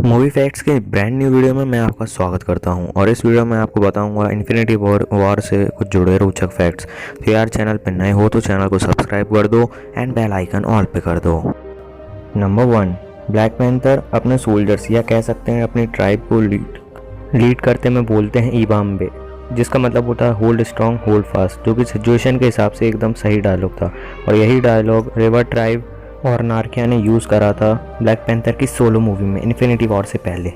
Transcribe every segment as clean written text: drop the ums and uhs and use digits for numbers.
Movie facts के brand new video में मैं आपका स्वागत करता हूं और इस वीडियो में आपको बताऊंगा इन्फिनिटी वॉर से कुछ जुड़े रोचक फैक्ट्स। तो यार चैनल पर नए हो तो चैनल को सब्सक्राइब कर दो एंड बेल आइकन ऑल पे कर दो। नंबर 1, ब्लैक पैंथर अपने सोल्जर्स या कह सकते हैं अपनी ट्राइब को लीड करते में बोलते हैं ईबाम्बे, जिसका मतलब होता है होल्ड स्ट्रॉन्ग होल्ड फास्ट, जो कि सिचुएशन के हिसाब से एकदम सही डायलॉग था और यही डायलॉग रिवर ट्राइब और नारकिया ने यूज़ करा था ब्लैक पैंथर की सोलो मूवी में इन्फिनिटी वॉर से पहले।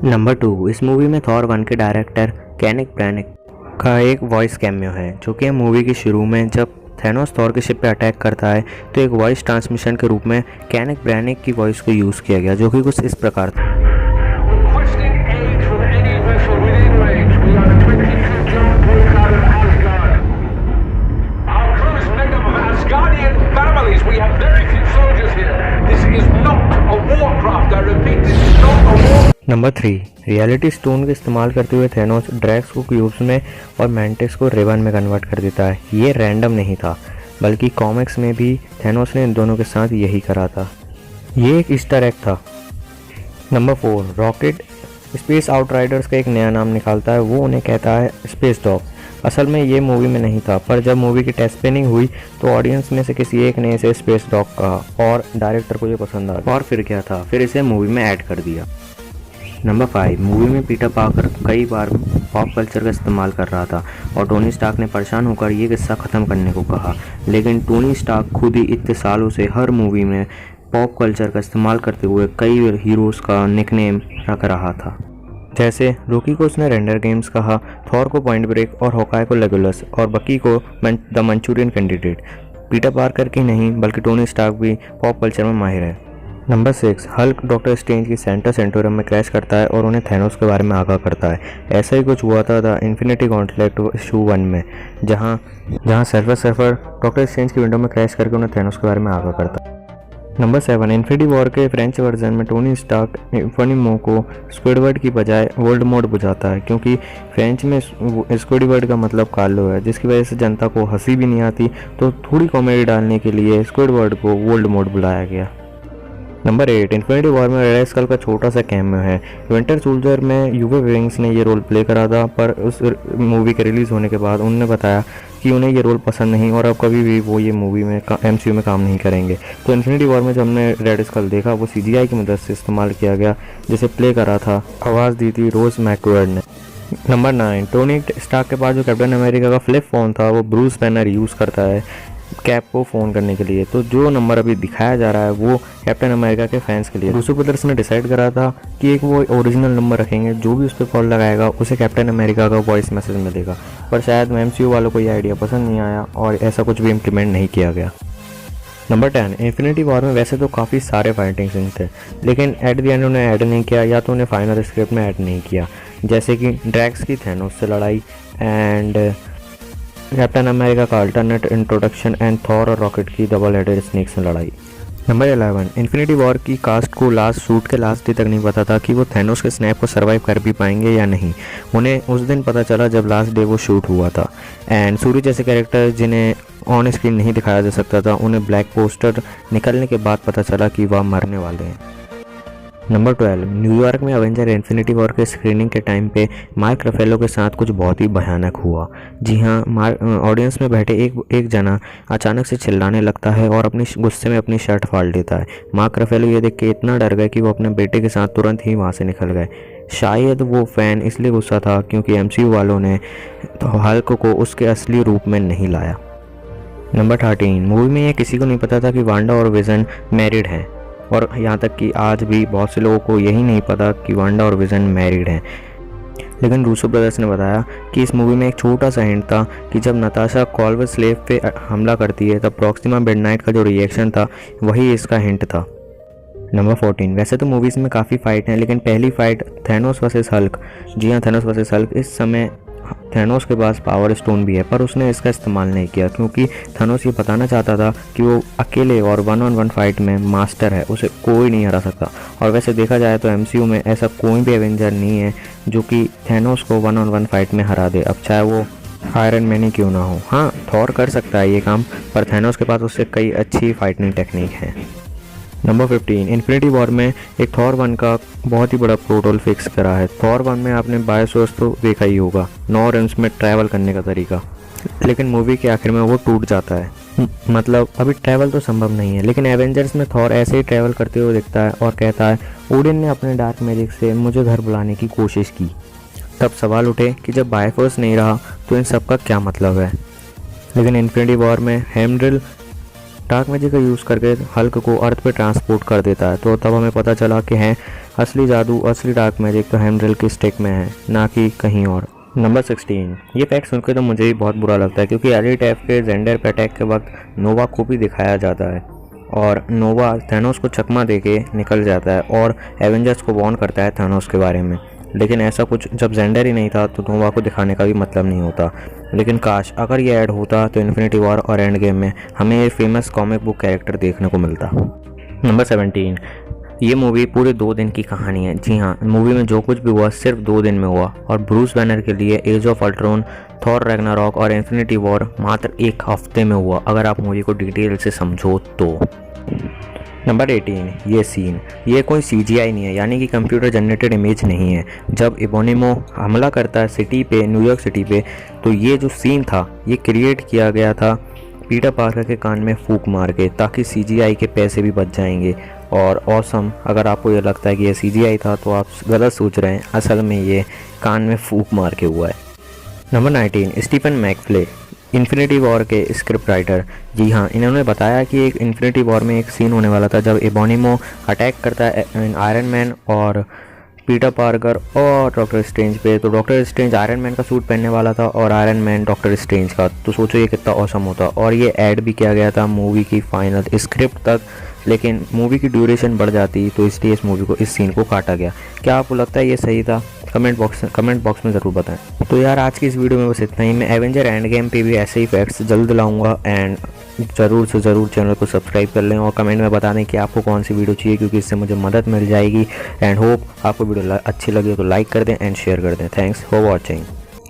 नंबर 2, इस मूवी में थॉर 1 के डायरेक्टर केनेथ ब्रानाक का एक वॉइस कैमियो है, जो कि मूवी के शुरू में जब थैनोस थॉर के शिप पे अटैक करता है तो एक वॉइस ट्रांसमिशन के रूप में केनेथ ब्रानाक की वॉइस को यूज़ किया गया, जो कि कुछ इस प्रकार था। नंबर 3, रियलिटी स्टोन का इस्तेमाल करते हुए थैनोस ड्रैक्स को क्यूब्स में और मैंटिस को रिबन में कन्वर्ट कर देता है। ये रैंडम नहीं था, बल्कि कॉमिक्स में भी थैनोस ने इन दोनों के साथ यही करा था। ये एक ईस्टर एग था। नंबर 4, रॉकेट स्पेस आउटराइडर्स का एक नया नाम निकालता है, वो उन्हें कहता है स्पेस डॉग। असल में ये मूवी में नहीं था, पर जब मूवी की टेस्ट स्क्रीनिंग हुई तो ऑडियंस में से किसी एक ने इसे स्पेस डॉग कहा और डायरेक्टर को ये पसंद आया और फिर क्या था, फिर इसे मूवी में ऐड कर दिया। नंबर 5, मूवी में पीटर पार्कर कई बार पॉप कल्चर का इस्तेमाल कर रहा था और टोनी स्टार्क ने परेशान होकर ये किस्सा ख़त्म करने को कहा, लेकिन टोनी स्टार्क खुद ही इतने सालों से हर मूवी में पॉप कल्चर का इस्तेमाल करते हुए कई हीरोज़ का निकनेम रख रहा था। जैसे रोकी को उसने रेंडर गेम्स कहा, थॉर को पॉइंट ब्रेक और हॉकाई को लेगोलस और बकी को the Manchurian candidate. Peter Parker की नहीं बल्कि टोनी स्टार्क भी पॉप कल्चर में माहिर है। नंबर 6, हल्क डॉक्टर स्ट्रेंज की सेंटोरियम में क्रैश करता है और उन्हें थैनोस के बारे में आगाह करता है। ऐसा ही कुछ हुआ था द इन्फिनिटी गॉन्टलेट इशू 1 में, जहां सर्फर डॉक्टर स्ट्रेंज की विंडो में क्रैश करके उन्हें थैनोस के बारे में आगाह करता है। नंबर 7, इन्फिनिटी वॉर के फ्रेंच वर्जन में टोनी स्टार्क इन्फिनिमो को स्क्विडवर्ड की बजाय वोल्डेमॉर्ट बुझाता है, क्योंकि फ्रेंच में स्क्विडवर्ड का मतलब कालो है, जिसकी वजह से जनता को हंसी भी नहीं आती, तो थोड़ी कॉमेडी डालने के लिए स्क्विडवर्ड को वोल्डेमॉर्ट बुलाया गया। नंबर 8, इन्फिनिटी वॉर में रेड स्कल का छोटा सा कैमियो है। विंटर सोल्जर में यूवे विंग्स ने ये रोल प्ले करा था, पर उस मूवी के रिलीज़ होने के बाद उन्होंने बताया कि उन्हें ये रोल पसंद नहीं और अब कभी भी वो ये मूवी में MCU में काम नहीं करेंगे। तो इन्फिनिटी वॉर में जब हमने रेड स्कल देखा वो CGI की मदद से इस्तेमाल किया गया, जिसे प्ले करा था, आवाज़ दी थी रोज मैकवर्ड ने। नंबर 9, टोनी स्टार्क के पास जो कैप्टन अमेरिका का फ्लिप फ़ोन था वो ब्रूस बैनर यूज़ करता है कैप को फ़ोन करने के लिए। तो जो नंबर अभी दिखाया जा रहा है वो कैप्टन अमेरिका के फैंस के लिए। रूसो ब्रदर्स ने डिसाइड करा था कि एक वो ओरिजिनल नंबर रखेंगे, जो भी उस पर कॉल लगाएगा उसे कैप्टन अमेरिका का वॉइस मैसेज मिलेगा, पर शायद MCU वालों को ये आइडिया पसंद नहीं आया और ऐसा कुछ भी इम्प्लीमेंट नहीं किया गया। नंबर 10, इन्फिनिटी वॉर में वैसे तो काफ़ी सारे फाइटिंग सीन थे, लेकिन एट द एंड उन्हें ऐड नहीं किया, या तो उन्हें फाइनल स्क्रिप्ट में ऐड नहीं किया, जैसे कि ड्रैक्स की थैनोस से लड़ाई एंड कैप्टन अमेरिका का अल्टरनेट इंट्रोडक्शन एंड थॉर और रॉकेट की डबल हेडेड स्नेक से लड़ाई। नंबर 11, इन्फिनिटी वॉर की कास्ट को लास्ट शूट के लास्ट डे तक नहीं पता था कि वो थैनोस के स्नैप को सर्वाइव कर भी पाएंगे या नहीं। उन्हें उस दिन पता चला जब लास्ट डे वो शूट हुआ था। एंड सूरी जैसे कैरेक्टर जिन्हें ऑन स्क्रीन नहीं दिखाया जा सकता था, उन्हें ब्लैक पोस्टर निकलने के बाद पता चला कि वह मरने वाले हैं। नंबर 12, न्यूयॉर्क में अवेंजर इन्फिनिटी वॉर के स्क्रीनिंग के टाइम पे मार्क रफेलो के साथ कुछ बहुत ही भयानक हुआ। जी हाँ, ऑडियंस में बैठे एक जना अचानक से चिल्लाने लगता है और अपनी गुस्से में अपनी शर्ट फाड़ देता है। मार्क रफेलो ये देख के इतना डर गए कि वो अपने बेटे के साथ तुरंत ही वहाँ से निकल गए। शायद वो फ़ैन इसलिए गुस्सा था क्योंकि MCU वालों ने तो हल्क को उसके असली रूप में नहीं लाया। नंबर 13, मूवी में ये किसी को नहीं पता था कि वांडा और विजन मैरिड हैं, और यहाँ तक कि आज भी बहुत से लोगों को यही नहीं पता कि वांडा और विजन मैरिड हैं। लेकिन रूसो ब्रदर्स ने बताया कि इस मूवी में एक छोटा सा हिंट था कि जब नताशा कॉल्वर स्लेव पे हमला करती है तब प्रॉक्सिमा मिडनाइट का जो रिएक्शन था वही इसका हिंट था। नंबर 14, वैसे तो मूवीज़ में काफ़ी फाइट हैं, लेकिन पहली फाइट थैनोस वर्सेस हल्क। जी हाँ, थैनोस वर्सेस हल्क। इस समय थैनोस के पास पावर स्टोन भी है, पर उसने इसका इस्तेमाल नहीं किया क्योंकि थैनोस ये बताना चाहता था कि वो अकेले और 1-on-1 फाइट में मास्टर है, उसे कोई नहीं हरा सकता। और वैसे देखा जाए तो MCU में ऐसा कोई भी एवेंजर नहीं है जो कि थैनोस को 1-on-1 फाइट में हरा दे, अब चाहे वो आयरन मैन ही क्यों ना हो। हाँ, थॉर कर सकता है ये काम, पर थैनोस के पास उससे कई अच्छी फाइटिंग टेक्निक है। नंबर 15 इन्फिनिटी वॉर में एक थॉर 1 का बहुत ही बड़ा प्लॉट होल फिक्स करा है। थॉर 1 में आपने बायोसोर्स तो देखा ही होगा, 9 रिम्स में ट्रैवल करने का तरीका, लेकिन मूवी के आखिर में वो टूट जाता है। मतलब अभी ट्रैवल तो संभव नहीं है, लेकिन एवेंजर्स में थॉर ऐसे ही ट्रैवल करते हुए दिखता है और कहता है ओडिन ने अपने डार्क मैजिक से मुझे घर बुलाने की कोशिश की। तब सवाल उठे कि जब बायोफोर्स नहीं रहा तो इन सब का क्या मतलब है। लेकिन इन्फिनिटी वॉर में हेमड्रिल डार्क मैजिक का यूज़ करके हल्क को अर्थ पे ट्रांसपोर्ट कर देता है। तो तब हमें पता चला कि हैं असली जादू, असली डार्क मैजिक तो हेमड्रिल की स्टिक में है, ना कि कहीं और। नंबर 16 ये फैक्ट सुनकर तो मुझे भी बहुत बुरा लगता है, क्योंकि एलिट एफ के जेंडर पे अटैक के वक्त नोवा को भी दिखाया जाता है और नोवा थैनोस को चकमा देके निकल जाता है और एवेंजर्स को वार्न करता है थैनोस के बारे में। लेकिन ऐसा कुछ जब जेंडर ही नहीं था तो नोवा को दिखाने का भी मतलब नहीं होता। लेकिन काश अगर ये ऐड होता तो इन्फिनिटी वॉर और एंड गेम में हमें ये फेमस कॉमिक बुक कैरेक्टर देखने को मिलता। नंबर 17 ये मूवी पूरे 2 दिन की कहानी है। जी हाँ, मूवी में जो कुछ भी हुआ सिर्फ 2 दिन में हुआ और ब्रूस बैनर के लिए Age of Ultron, Thor Ragnarok और इन्फिनिटी वॉर मात्र 1 हफ्ते में हुआ, अगर आप मूवी को डिटेल से समझो तो। नंबर 18 ये सीन, ये कोई CGI नहीं है, यानी कि कंप्यूटर जनरेटेड इमेज नहीं है। जब इबोनिमो हमला करता है सिटी पे, न्यूयॉर्क सिटी पे, तो ये जो सीन था ये क्रिएट किया गया था पीटर पार्कर के कान में फूंक मार के, ताकि CGI के पैसे भी बच जाएंगे। और ऑसम, अगर आपको ये लगता है कि ये CGI था तो आप गलत सोच रहे हैं, असल में ये कान में फूंक मार के हुआ है। नंबर 19 स्टीफन मैकफ्ले, इन्फिनिटी वॉर के स्क्रिप्ट राइटर। जी हाँ, इन्होंने बताया कि एक इन्फिनिटी वॉर में एक सीन होने वाला था जब इबोनिमो अटैक करता है आयरन मैन और पीटर पार्कर और डॉक्टर स्ट्रेंज पे। तो डॉक्टर स्ट्रेंज आयरन मैन का सूट पहनने वाला था और आयरन मैन डॉक्टर स्ट्रेंज का। तो सोचो ये कितना ऑसम होता। और ये ऐड भी किया गया था मूवी की फाइनल स्क्रिप्ट तक, लेकिन मूवी की ड्यूरेशन बढ़ जाती तो इसलिए इस मूवी को, इस सीन को काटा गया। क्या आपको लगता है ये सही था? कमेंट बॉक्स में ज़रूर बताएं। तो यार आज की इस वीडियो में बस इतना ही। मैं एवेंजर एंड गेम पे भी ऐसे ही फैक्ट्स जल्द लाऊंगा एंड ज़रूर से ज़रूर चैनल को सब्सक्राइब कर लें और कमेंट में बता दें कि आपको कौन सी वीडियो चाहिए, क्योंकि इससे मुझे मदद मिल जाएगी। एंड होप आपको वीडियो अच्छी लगी तो लाइक कर दें एंड शेयर कर दें। Thanks for watching.